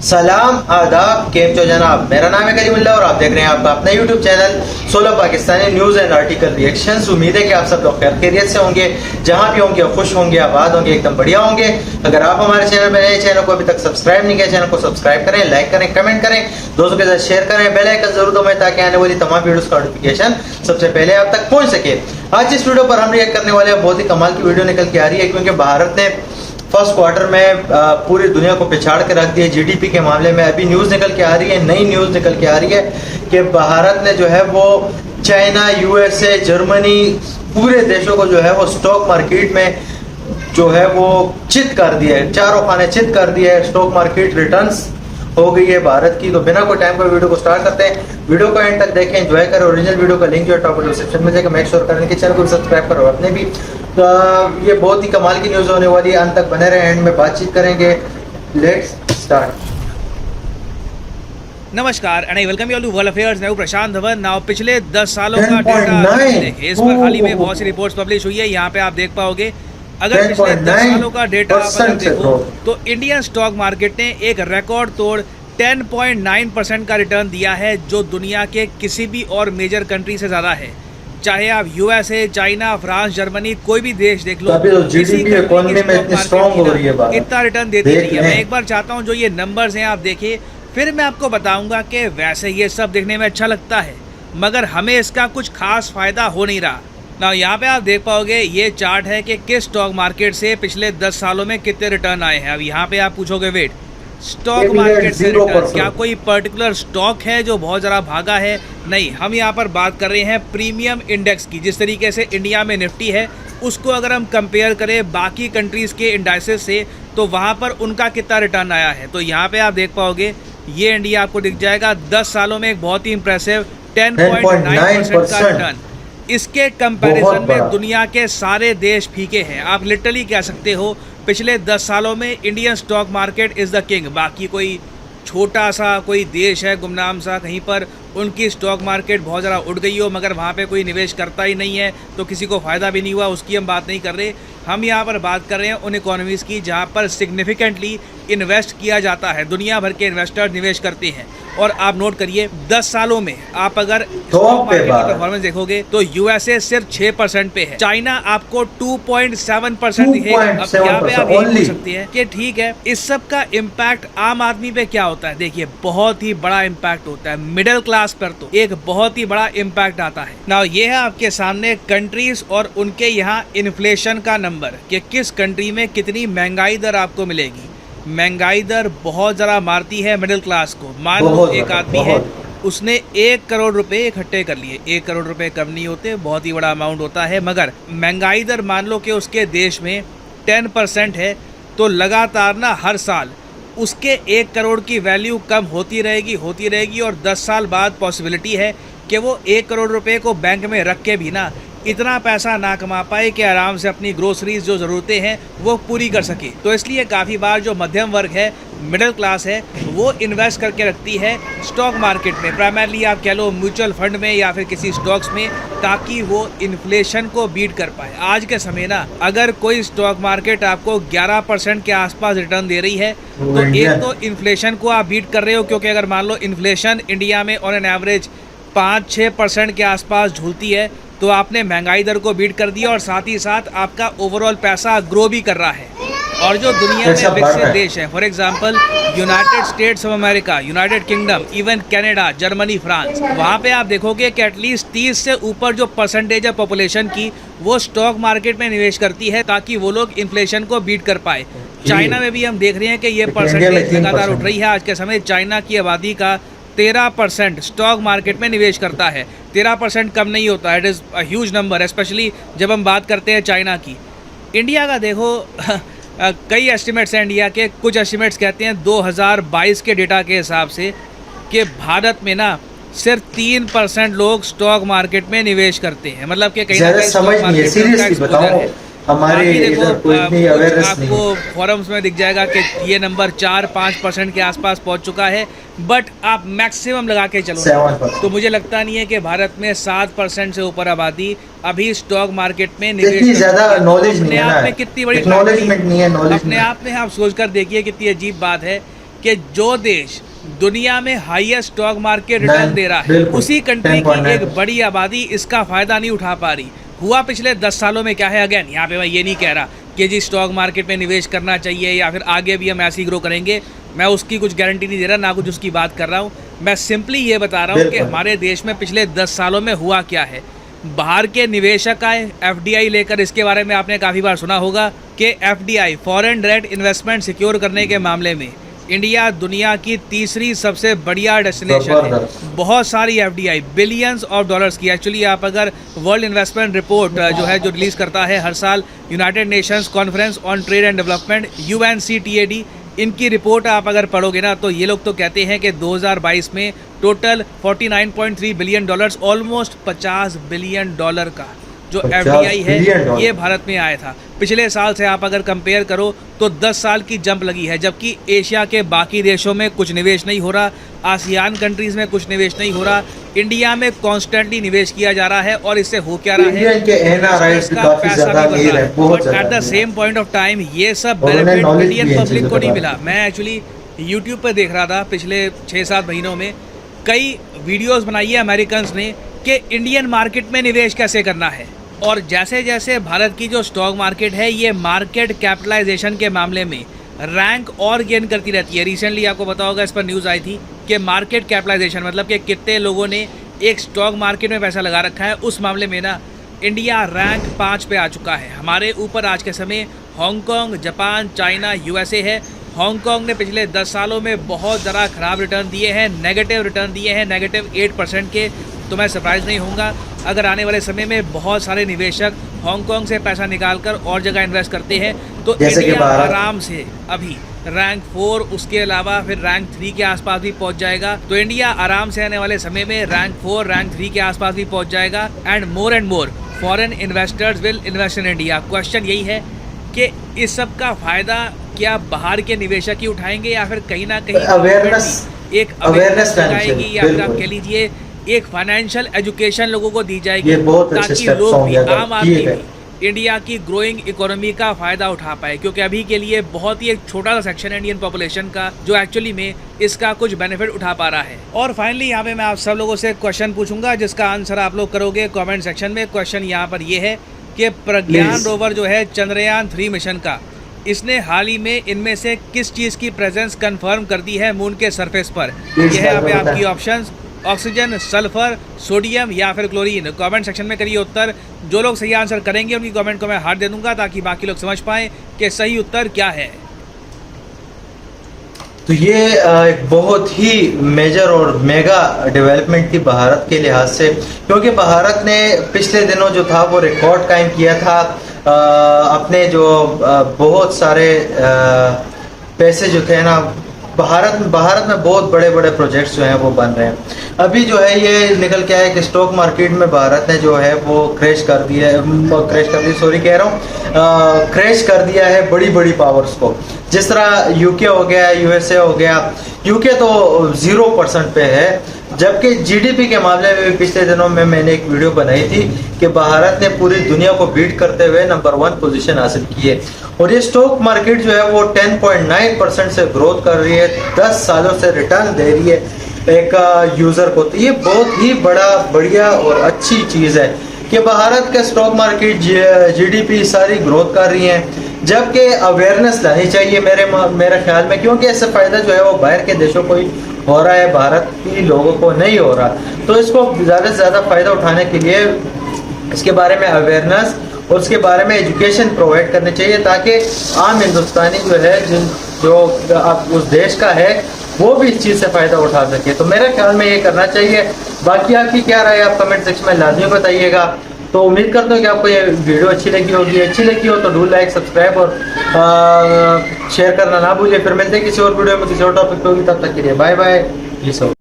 सलाम आदाब, केम चो जनाब। मेरा नाम है करीमुल्लाह और आप देख रहे हैं आपका अपना YouTube channel 16 Pakistani news and article reactions. उम्मीद है कि आप सब लोग खैर खैरियत से होंगे, जहां भी होंगे खुश होंगे, आबाद होंगे, एकदम बढ़िया होंगे। अगर आप हमारे चैनल में नए, चैनल को अभी तक सब्सक्राइब नहीं किया, चैनल को सब्सक्राइब करें, लाइक करें, कमेंट करें, दोस्तों के साथ शेयर करें, बेल आइकन जरूर दबाएं ताकि आने वाली तमाम वीडियोस का नोटिफिकेशन सबसे पहले आप तक पहुंच सके। आज इस वीडियो पर हम रिएक्ट करने वाले हैं, बहुत ही कमाल की वीडियो निकल के आ रही है, क्योंकि भारत ने फर्स्ट क्वार्टर में पूरी दुनिया को पिछाड़ के रख दिया जीडीपी के मामले में। अभी न्यूज़ निकल के आ रही है, नई न्यूज़ निकल के आ रही है कि भारत ने जो है वो चाइना, यूएसए, जर्मनी, पूरे देशों को जो है वो स्टॉक मार्केट में जो है वो चित कर दिया है, चारों खाने चित कर दिया है। स्टॉक मार्केट रिटर्न्स हो गई है भारत की। तो बिना कोई टाइम पर वीडियो को स्टार्ट करते हैं। वीडियो को एंड तक देखें, एंजॉय करें। ओरिजिनल वीडियो का लिंक जो है टॉप डिस्क्रिप्शन में जाकर मेक श्योर करें कि चैनल को सब्सक्राइब करो अपने भी। तो ये बहुत ही कमाल की न्यूज़ होने वाली है, अंत तक बने रहे, एंड में बातचीत करेंगे। Let's start. नमस्कार and I welcome you all to world affairs. मैं हूं प्रशांत धवन। नाउ पिछले 10 सालों का डेटा देखें, इस पर हाल ही में बहुत सी रिपोर्ट्स पब्लिश हुई है। यहाँ पे आप देख पाओगे, अगर पिछले 10 सालों का डेटा आप देखो तो इंडियन स्टॉक मार्केट ने एक रिकॉर्ड तोड़ 10.9% का रिटर्न दिया है, जो दुनिया के किसी भी और मेजर कंट्री से ज़्यादा है। चाहे आप यूएसए, चाइना, फ्रांस, जर्मनी, कोई भी देश देख लो, किसी इकोनॉमी में इतनी स्ट्रांग हो रही है, इतना रिटर्न देती रही है। मैं एक बार चाहता हूं जो ये नंबर्स हैं आप देखिए, फिर मैं आपको बताऊंगा कि वैसे ये सब देखने में अच्छा लगता है, मगर हमें इसका कुछ खास फायदा हो नहीं रहा ना। यहाँ पे आप देख पाओगे, ये चार्ट है कि किस स्टॉक मार्केट से पिछले 10 सालों में कितने रिटर्न आए हैं। अब यहाँ पे आप पूछोगे वेट, स्टॉक मार्केट से रिटर्न, क्या कोई पर्टिकुलर स्टॉक है जो बहुत ज़रा भागा है? नहीं, हम यहाँ पर बात कर रहे हैं प्रीमियम इंडेक्स की। जिस तरीके से इंडिया में निफ्टी है, उसको अगर हम कंपेयर करें बाकी कंट्रीज़ के इंडाइसेस से, तो वहाँ पर उनका कितना रिटर्न आया है। तो यहाँ पे आप देख पाओगे, ये इंडिया आपको दिख जाएगा 10 सालों में एक बहुत ही इंप्रेसिव 10.9% का रिटर्न। इसके कंपैरिजन में दुनिया के सारे देश फीके हैं। आप लिटरली कह सकते हो पिछले 10 सालों में Indian stock market is the king. बाकी कोई छोटा सा कोई देश है गुमनाम सा, कहीं पर उनकी स्टॉक मार्केट बहुत ज़्यादा उड़ गई हो, मगर वहाँ पे कोई निवेश करता ही नहीं है, तो किसी को फ़ायदा भी नहीं हुआ, उसकी हम बात नहीं कर रहे। हम यहाँ पर बात कर रहे हैं उन इकोनॉमीज़ की जहाँ पर सिग्निफिकेंटली इन्वेस्ट किया जाता है, दुनिया भर के इन्वेस्टर निवेश करते हैं। और आप नोट करिए, 10 सालों में आप अगर स्टॉक मार्केट की परफॉर्मेंस देखोगे तो यूएसए सिर्फ 6% पे है, चाइना आपको 2.7% दिखेगा। अब यहाँ पे आप ये बोल सकते हैं कि ठीक है, इस सब का इम्पैक्ट आम आदमी पे क्या होता है? देखिए, बहुत ही बड़ा इम्पैक्ट होता है मिडिल क्लास पर, तो एक बहुत ही बड़ा इम्पैक्ट आता है ना। ये है आपके सामने कंट्रीज और उनके यहाँ इन्फ्लेशन का नंबर, कि किस कंट्री में कितनी महंगाई दर आपको मिलेगी। महंगाई दर बहुत ज़रा मारती है मिडिल क्लास को। मान लो एक आदमी है, उसने 1 करोड़ रुपए इकट्ठे कर लिए। 1 करोड़ रुपए कम नहीं होते, बहुत ही बड़ा अमाउंट होता है, मगर महंगाई दर मान लो कि उसके देश में 10% है, तो लगातार ना हर साल उसके 1 करोड़ की वैल्यू कम होती रहेगी और 10 साल बाद पॉसिबिलिटी है कि वो 1 करोड़ रुपए को बैंक में रख के भी ना इतना पैसा ना कमा पाए कि आराम से अपनी ग्रोसरीज जो ज़रूरतें हैं वो पूरी कर सके। तो इसलिए काफ़ी बार जो मध्यम वर्ग है, मिडिल क्लास है, वो इन्वेस्ट करके रखती है स्टॉक मार्केट में, प्राइमरली आप कह लो म्यूचुअल फंड में या फिर किसी स्टॉक्स में, ताकि वो इन्फ्लेशन को बीट कर पाए। आज के समय ना, अगर कोई स्टॉक मार्केट आपको 11% के आसपास रिटर्न दे रही है, तो एक तो इन्फ्लेशन को आप बीट कर रहे हो, क्योंकि अगर मान लो इन्फ्लेशन इंडिया में ऑन एन एवरेज 5-6% के आसपास झूलती है, तो आपने महंगाई दर को बीट कर दिया और साथ ही साथ आपका ओवरऑल पैसा ग्रो भी कर रहा है। और जो दुनिया में विकसित देश है, for example United states of America, United kingdom, even Canada, Germany, France, वहाँ पे आप देखोगे कि एटलीस्ट 30 से ऊपर जो परसेंटेज है पॉपुलेशन की, वो स्टॉक मार्केट में निवेश करती है ताकि वो लोग इन्फ्लेशन को बीट कर पाए। चाइना में भी हम देख रहे हैं कि ये परसेंटेज लगातार उठ रही है। आज के समय चाइना की आबादी का 13% स्टॉक मार्केट में निवेश करता है। 13% कम नहीं होता, it is a huge number, specially जब हम बात करते हैं चाइना की। इंडिया का देखो कई एस्टिमेट्स हैं इंडिया के। कुछ एस्टिमेट्स कहते हैं 2022 के डेटा के हिसाब से कि भारत में ना सिर्फ 3% लोग स्टॉक मार्केट में निवेश करते हैं, मतलब कि कहीं ना कहीं स्टॉक मार्केट का एक्सपोजर है। हमारे बाकी देखो, इधर कोई इतनी अवेयरनेस नहीं आपको है। फॉरम्स में दिख जाएगा कि ये नंबर 4-5% के आसपास पहुंच चुका है, बट आप मैक्सिमम लगा के चलो 7%। तो मुझे लगता नहीं है कि भारत में 7% से ऊपर आबादी अभी स्टॉक मार्केट में निवेश इतनी कर ज्यादा चुकी है। नॉलेज अपने नहीं है आप ना, में कितनी बड़ी एक्नॉलेजमेंट नहीं है, नॉलेज अपने नहीं। आप में आप सोच कर देखिए कितनी अजीब बात है कि जो देश दुनिया में हाईएस्ट स्टॉक मार्केट रिटर्न दे रहा है, बिल्कुल, उसी कंट्री की 10.9। एक बड़ी आबादी इसका फायदा नहीं उठा पा रही। हुआ पिछले 10 सालों में क्या है, अगेन यहाँ पे मैं ये नहीं कह रहा कि जी स्टॉक मार्केट में निवेश करना चाहिए या फिर आगे भी हम ऐसे ही ग्रो करेंगे, मैं उसकी कुछ गारंटी नहीं दे रहा, ना कुछ उसकी बात कर रहा हूँ। मैं सिंपली ये बता रहा हूँ कि हमारे देश में पिछले 10 सालों में हुआ क्या है। बाहर के निवेशक आए एफडीआई लेकर, इसके बारे में आपने काफ़ी बार सुना होगा कि FDI foreign direct investment secure करने के मामले में इंडिया दुनिया की तीसरी सबसे बढ़िया डेस्टिनेशन है। बहुत सारी एफडीआई बिलियंस ऑफ डॉलर्स की, एक्चुअली आप अगर वर्ल्ड इन्वेस्टमेंट रिपोर्ट जो रिलीज़ करता है हर साल United Nations conference on trade and development UNCTAD, इनकी रिपोर्ट आप अगर पढ़ोगे ना तो ये लोग तो कहते हैं कि 2022 में total 49.3 billion dollars, almost 50 billion dollar का जो एफडीआई है ये भारत में आया था। पिछले साल से आप अगर कंपेयर करो तो 10 साल की जंप लगी है, जबकि एशिया के बाकी देशों में कुछ निवेश नहीं हो रहा, आसियान कंट्रीज़ में कुछ निवेश नहीं हो रहा, इंडिया में कॉन्स्टेंटली निवेश किया जा रहा है। और इससे हो क्या रहा है, but at the same point of time ये सब बेनिफिट इंडियन पब्लिक को नहीं मिला। मैं एक्चुअली यूट्यूब पर देख रहा था पिछले 6-7 महीनों में कई वीडियोस बनाई है अमेरिकन्स ने कि इंडियन मार्केट में निवेश कैसे करना है, और जैसे जैसे भारत की जो स्टॉक मार्केट है ये मार्केट कैपिटलाइजेशन के मामले में रैंक और गेन करती रहती है। रिसेंटली आपको पता होगा, इस पर न्यूज़ आई थी कि मार्केट कैपिटलाइजेशन मतलब कि कितने लोगों ने एक स्टॉक मार्केट में पैसा लगा रखा है, उस मामले में ना इंडिया रैंक 5 पे आ चुका है। हमारे ऊपर आज के समय हांगकांग, जापान, चाइना, USA है। हांगकांग ने पिछले 10 सालों में बहुत ज़रा ख़राब रिटर्न दिए हैं, नेगेटिव रिटर्न दिए हैं, -8% के। तो मैं सरप्राइज़ नहीं होऊंगा अगर आने वाले समय में बहुत सारे निवेशक हांगकांग से पैसा निकालकर और जगह इन्वेस्ट करते हैं तो इंडिया आराम से अभी रैंक 4, उसके अलावा फिर रैंक 3 के आसपास भी पहुंच जाएगा। तो इंडिया आराम से आने वाले समय में रैंक 4, रैंक 3 के आसपास भी पहुंच जाएगा। And more foreign investors will invest in India. Question यही है कि इस सब का फ़ायदा क्या बाहर के निवेशक ही उठाएंगे या फिर कहीं ना कहीं अवेयरनेस लगाएगी, या फिर आप कह लीजिए एक फाइनेंशियल एजुकेशन लोगों को दी जाएगी ताकि लोग भी, आम आदमी भी इंडिया की ग्रोइंग इकोनॉमी का फ़ायदा उठा पाए। क्योंकि अभी के लिए बहुत ही एक छोटा सा सेक्शन है इंडियन पॉपुलेशन का जो एक्चुअली में इसका कुछ बेनिफिट उठा पा रहा है। और फाइनली यहाँ पे मैं आप सब लोगों से क्वेश्चन पूछूंगा जिसका आंसर आप लोग करोगे कमेंट सेक्शन में। क्वेश्चन यहाँ पर ये है कि प्रज्ञान रोवर जो है चंद्रयान 3 मिशन का, इसने हाल ही में इनमें से किस चीज़ की प्रेजेंस कंफर्म कर दी है मून के सरफेस पर। यह है यहाँ पे आपकी ऑप्शंस, ऑक्सीजन, सल्फर, सोडियम या फिर क्लोरीन। कमेंट सेक्शन में करिए उत्तर। जो लोग सही आंसर करेंगे उनकी कमेंट को मैं हार्ट दे दूंगा ताकि बाकी लोग समझ पाएं कि सही उत्तर क्या है। तो ये एक बहुत ही मेजर और मेगा डेवलपमेंट थी भारत के लिहाज से, क्योंकि भारत ने पिछले दिनों जो था वो रिकॉर्ड कायम किया था। अपने जो बहुत सारे पैसे जो थे ना, भारत में बहुत बड़े बड़े प्रोजेक्ट्स जो हैं वो बन रहे हैं। अभी जो है ये निकल के आया कि स्टॉक मार्केट में भारत ने जो है वो क्रैश कर दिया है बड़ी बड़ी पावर्स को। जिस तरह यूके हो गया, USA हो गया। यूके तो 0% पे है, जबकि जीडीपी के मामले में भी पिछले दिनों में मैंने एक वीडियो बनाई थी कि भारत ने पूरी दुनिया को बीट करते हुए नंबर 1 पोजीशन हासिल की है। और ये स्टॉक मार्केट जो है वो 10.9% से ग्रोथ कर रही है, 10 सालों से रिटर्न दे रही है एक यूजर को। तो ये बहुत ही बढ़िया और अच्छी चीज़ है कि भारत का स्टॉक मार्केट, जीडीपी सारी ग्रोथ कर रही है, जबकि अवेयरनेस लानी चाहिए मेरे ख्याल में, क्योंकि इससे फ़ायदा जो है वो बाहर के देशों को ही हो रहा है, भारत के लोगों को नहीं हो रहा। तो इसको ज़्यादा से ज़्यादा फ़ायदा उठाने के लिए इसके बारे में अवेयरनेस और उसके बारे में एजुकेशन प्रोवाइड करनी चाहिए, ताकि आम हिंदुस्तानी जो है जो अब उस देश का है वो भी इस चीज़ से फ़ायदा उठा सके। तो मेरे ख्याल में ये करना चाहिए। बाकी आपकी क्या राय आप कमेंट सेक्शन में लाजमी बताइएगा। तो उम्मीद करता हूँ कि आपको ये वीडियो अच्छी लगी होगी। अच्छी लगी हो तो डू लाइक, सब्सक्राइब और शेयर करना ना भूलिए। फिर मिलते हैं किसी और वीडियो में किसी और टॉपिक पे होगी, तब तक के लिए बाय बाय। ये सब